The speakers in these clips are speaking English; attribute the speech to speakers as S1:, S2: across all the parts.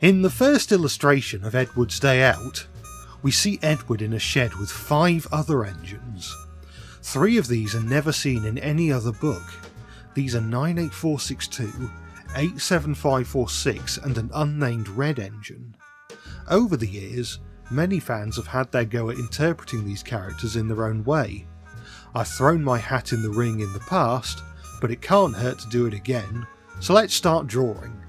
S1: In the first illustration of Edward's Day Out, we see Edward in a shed with 5 other engines. 3 of these are never seen in any other book. These are 98462, 87546 and an unnamed Red Engine. Over the years, many fans have had their go at interpreting these characters in their own way. I've thrown my hat in the ring in the past, but it can't hurt to do it again, so let's start drawing.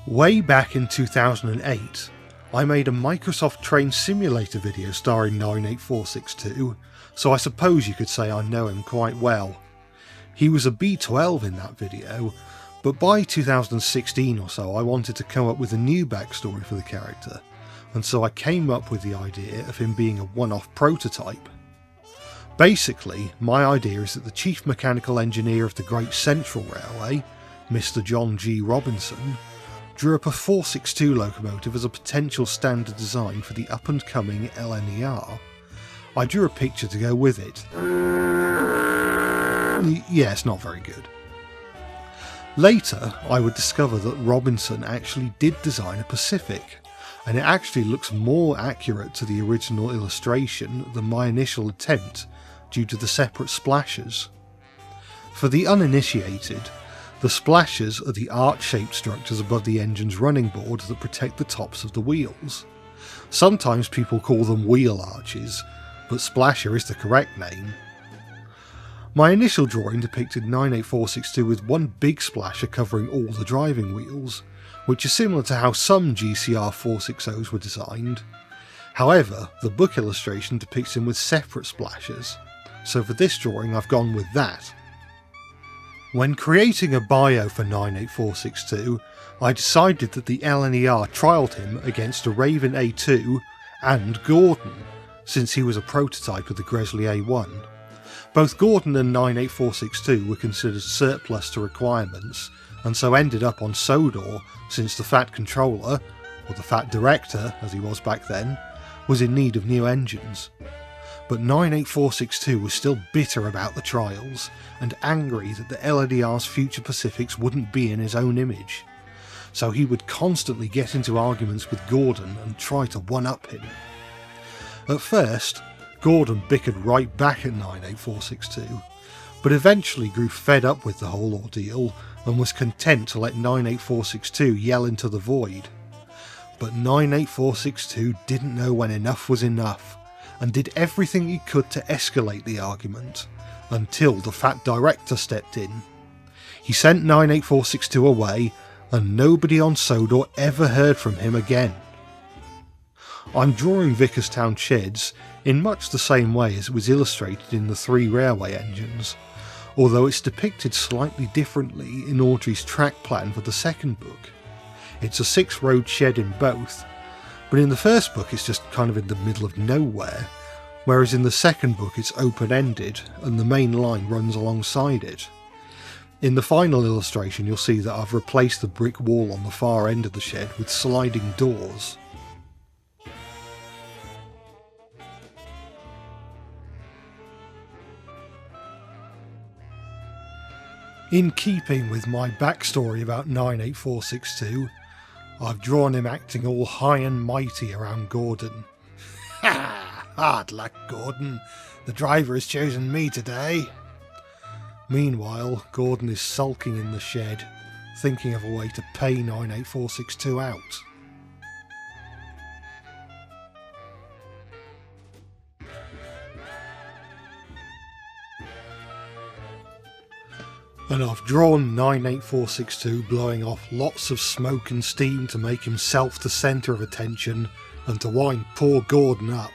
S1: Way back in 2008, I made a Microsoft Train Simulator video starring 98462, so I suppose you could say I know him quite well. He was a B12 in that video, but by 2016 or so I wanted to come up with a new backstory for the character, and so I came up with the idea of him being a one-off prototype. Basically, my idea is that the chief mechanical engineer of the Great Central Railway, Mr. John G. Robinson, drew up a 462 locomotive as a potential standard design for the up-and-coming LNER. I drew a picture to go with it. Yeah, it's not very good. Later, I would discover that Robinson actually did design a Pacific, and it actually looks more accurate to the original illustration than my initial attempt due to the separate splashes. For the uninitiated, the splashes are the arch-shaped structures above the engine's running board that protect the tops of the wheels. Sometimes people call them wheel arches, but splasher is the correct name. My initial drawing depicted 98462 with one big splasher covering all the driving wheels, which is similar to how some GCR 460s were designed. However, the book illustration depicts him with separate splashes, so for this drawing I've gone with that. When creating a bio for 98462, I decided that the LNER trialled him against a Raven A2 and Gordon, since he was a prototype of the Gresley A1. Both Gordon and 98462 were considered surplus to requirements, and so ended up on Sodor since the Fat Controller, or the Fat Director as he was back then, was in need of new engines. But 98462 was still bitter about the trials, and angry that the LNER's future Pacifics wouldn't be in his own image. So he would constantly get into arguments with Gordon and try to one-up him. At first, Gordon bickered right back at 98462, but eventually grew fed up with the whole ordeal and was content to let 98462 yell into the void. But 98462 didn't know when enough was enough, and did everything he could to escalate the argument, until the Fat Director stepped in. He sent 98462 away, and nobody on Sodor ever heard from him again. I'm drawing Vickerstown sheds in much the same way as it was illustrated in the 3 railway engines, although it's depicted slightly differently in Audrey's track plan for the second book. It's a 6-road shed in both, but in the first book it's just kind of in the middle of nowhere, whereas in the second book it's open-ended and the main line runs alongside it. In the final illustration you'll see that I've replaced the brick wall on the far end of the shed with sliding doors. In keeping with my backstory about 98462, I've drawn him acting all high and mighty around Gordon. Ha! Hard luck, Gordon. The driver has chosen me today. Meanwhile, Gordon is sulking in the shed, thinking of a way to pay 98462 out. And I've drawn 98462 blowing off lots of smoke and steam to make himself the centre of attention and to wind poor Gordon up.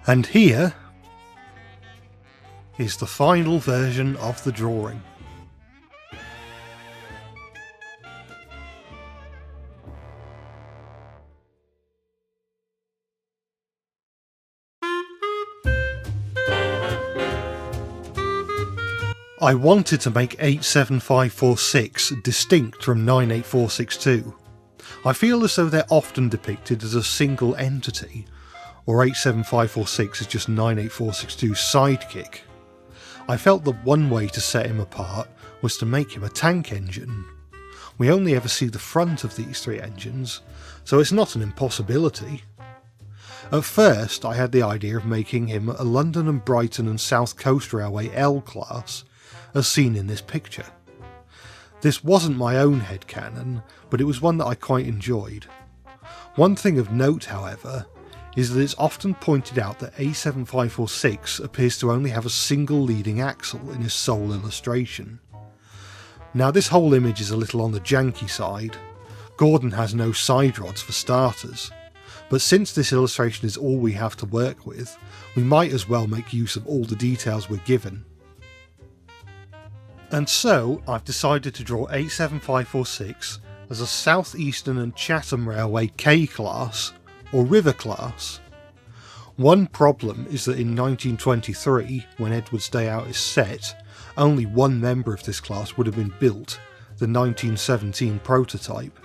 S1: And here is the final version of the drawing. I wanted to make 87546 distinct from 98462. I feel as though they're often depicted as a single entity, or 87546 is just 98462's sidekick. I felt that one way to set him apart was to make him a tank engine. We only ever see the front of these three engines, so it's not an impossibility. At first I had the idea of making him a London and Brighton and South Coast Railway L class, as seen in this picture. This wasn't my own headcanon, but it was one that I quite enjoyed. One thing of note, however, is that it's often pointed out that A7546 appears to only have a single leading axle in his sole illustration. Now this whole image is a little on the janky side. Gordon has no side rods for starters, but since this illustration is all we have to work with, we might as well make use of all the details we're given. And so I've decided to draw 87546 as a South Eastern and Chatham Railway K class, or river class. One problem is that in 1923, when Edward's Day Out is set, only one member of this class would have been built, the 1917 prototype.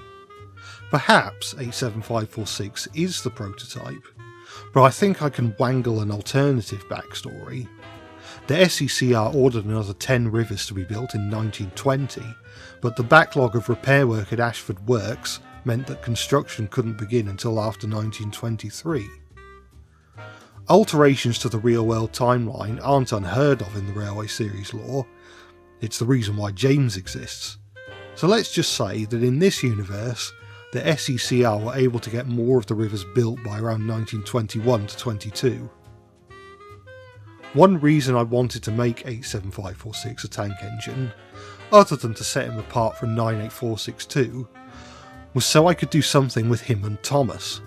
S1: Perhaps 87546 is the prototype, but I think I can wangle an alternative backstory. The SECR ordered another 10 rivers to be built in 1920, but the backlog of repair work at Ashford Works meant that construction couldn't begin until after 1923. Alterations to the real-world timeline aren't unheard of in the Railway Series lore. It's the reason why James exists. So let's just say that in this universe, the SECR were able to get more of the rivers built by around 1921 to 22. One reason I wanted to make 87546 a tank engine, other than to set him apart from 98462, was so I could do something with him and Thomas.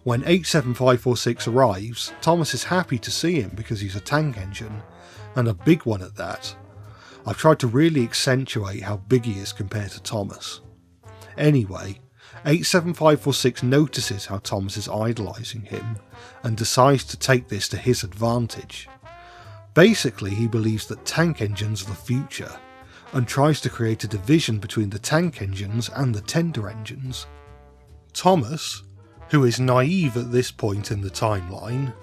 S1: When 87546 arrives, Thomas is happy to see him because he's a tank engine, and a big one at that. I've tried to really accentuate how big he is compared to Thomas. Anyway, 87546 notices how Thomas is idolising him, and decides to take this to his advantage. Basically, he believes that tank engines are the future, and tries to create a division between the tank engines and the tender engines. Thomas, who is naive at this point in the timeline,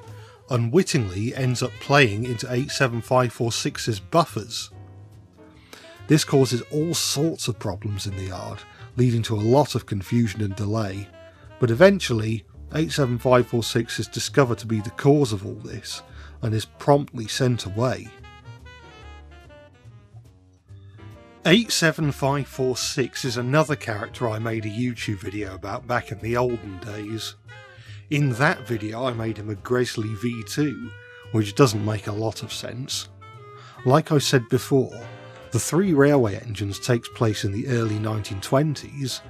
S1: unwittingly ends up playing into 87546's buffers. This causes all sorts of problems in the yard, leading to a lot of confusion and delay, but eventually 87546 is discovered to be the cause of all this, and is promptly sent away. 87546 is another character I made a YouTube video about back in the olden days. In that video I made him a Gresley V2, which doesn't make a lot of sense. Like I said before, the three railway engines takes place in the early 1920s,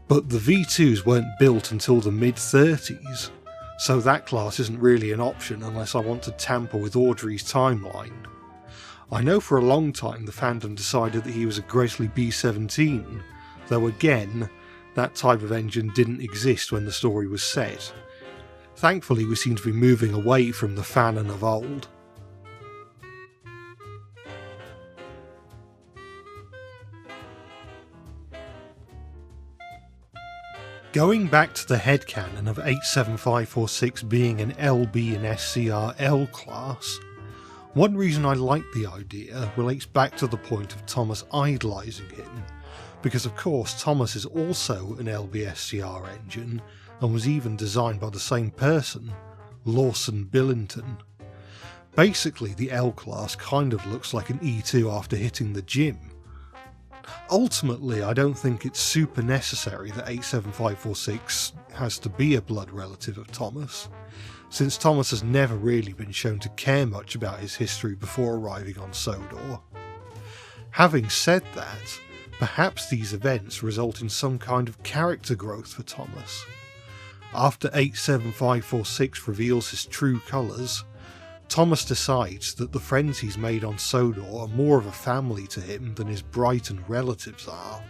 S1: but the V2s weren't built until the mid-30s, so that class isn't really an option unless I want to tamper with Audrey's timeline. I know for a long time the fandom decided that he was a Gresley B17, though again, that type of engine didn't exist when the story was set. Thankfully we seem to be moving away from the fanon of old. Going back to the headcanon of 87546 being an LB and SCR L class, one reason I like the idea relates back to the point of Thomas idolising him, because of course Thomas is also an LB-SCR engine and was even designed by the same person, Lawson Billington. Basically the L class kind of looks like an E2 after hitting the gym. Ultimately, I don't think it's super necessary that 87546 has to be a blood relative of Thomas, since Thomas has never really been shown to care much about his history before arriving on Sodor. Having said that, perhaps these events result in some kind of character growth for Thomas. After 87546 reveals his true colours, Thomas decides that the friends he's made on Sodor are more of a family to him than his Brighton relatives are.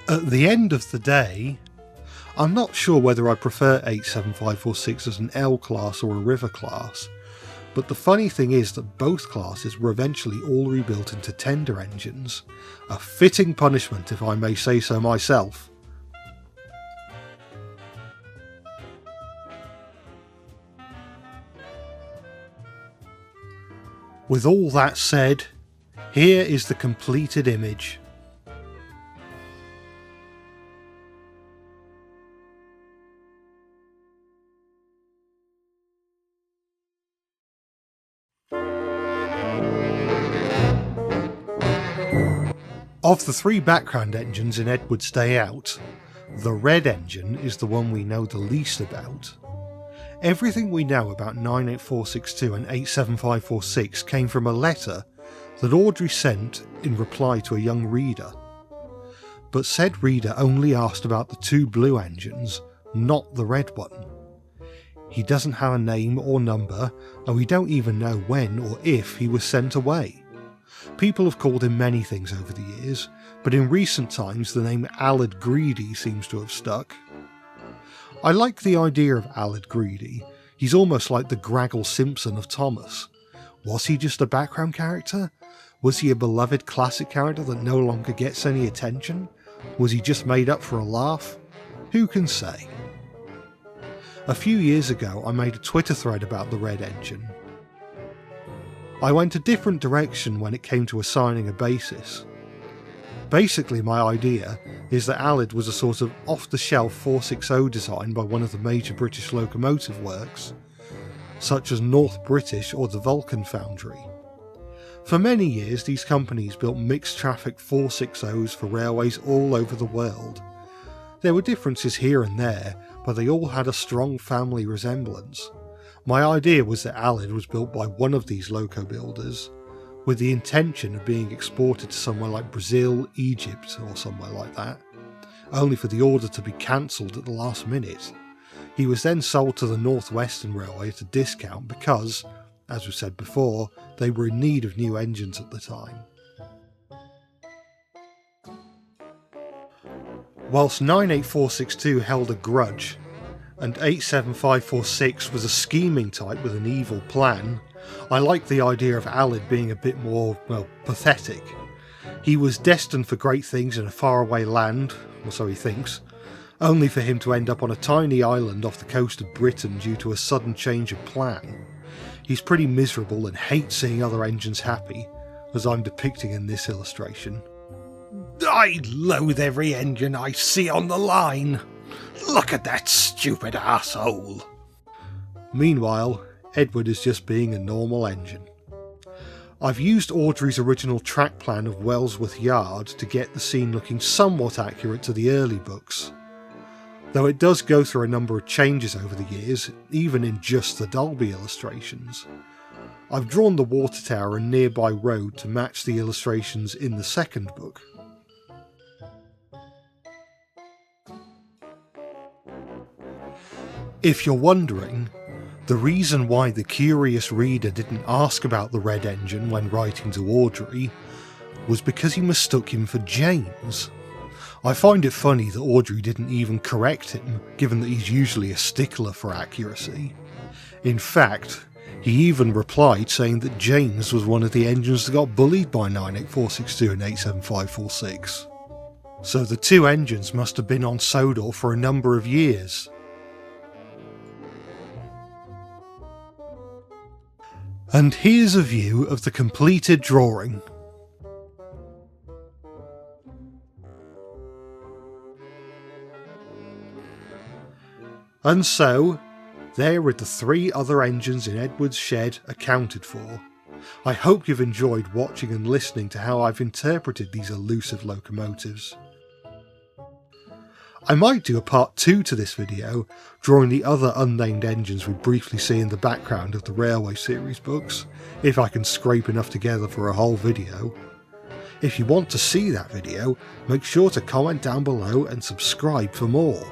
S1: At the end of the day, I'm not sure whether I prefer 87546 as an L class or a River class, but the funny thing is that both classes were eventually all rebuilt into tender engines. A fitting punishment, if I may say so myself. With all that said, here is the completed image. Of the three background engines in Edward's Day Out, the Red Engine is the one we know the least about. Everything we know about 98462 and 87546 came from a letter that Audrey sent in reply to a young reader. But said reader only asked about the two blue engines, not the red one. He doesn't have a name or number, and we don't even know when or if he was sent away. People have called him many things over the years, but in recent times the name Allard Greedy seems to have stuck. I like the idea of Allard Greedy. He's almost like the Graggle Simpson of Thomas. Was he just a background character? Was he a beloved classic character that no longer gets any attention? Was he just made up for a laugh? Who can say? A few years ago I made a Twitter thread about the Red Engine. I went a different direction when it came to assigning a basis. Basically my idea is that Allard was a sort of off-the-shelf 460 design by one of the major British locomotive works, such as North British or the Vulcan Foundry. For many years these companies built mixed traffic 460s for railways all over the world. There were differences here and there, but they all had a strong family resemblance. My idea was that Allard was built by one of these loco builders, with the intention of being exported to somewhere like Brazil, Egypt or somewhere like that, only for the order to be cancelled at the last minute. He was then sold to the North Western Railway at a discount because, as we said before, they were in need of new engines at the time. Whilst 98462 held a grudge, and 87546 was a scheming type with an evil plan, I liked the idea of Allard being a bit more, well, pathetic. He was destined for great things in a faraway land, or so he thinks, only for him to end up on a tiny island off the coast of Britain due to a sudden change of plan. He's pretty miserable and hates seeing other engines happy, as I'm depicting in this illustration. "I loathe every engine I see on the line. Look at that stupid asshole." Meanwhile, Edward is just being a normal engine. I've used Audrey's original track plan of Wellsworth Yard to get the scene looking somewhat accurate to the early books, though it does go through a number of changes over the years, even in just the Dolby illustrations. I've drawn the water tower and nearby road to match the illustrations in the second book. If you're wondering, the reason why the curious reader didn't ask about the Red Engine when writing to Audrey was because he mistook him for James. I find it funny that Audrey didn't even correct him, given that he's usually a stickler for accuracy. In fact, he even replied saying that James was one of the engines that got bullied by 98462 and 87546. So the two engines must have been on Sodor for a number of years. And here's a view of the completed drawing. And so, there are the three other engines in Edward's shed accounted for. I hope you've enjoyed watching and listening to how I've interpreted these elusive locomotives. I might do a part 2 to this video, drawing the other unnamed engines we briefly see in the background of the Railway series books, if I can scrape enough together for a whole video. If you want to see that video, make sure to comment down below and subscribe for more.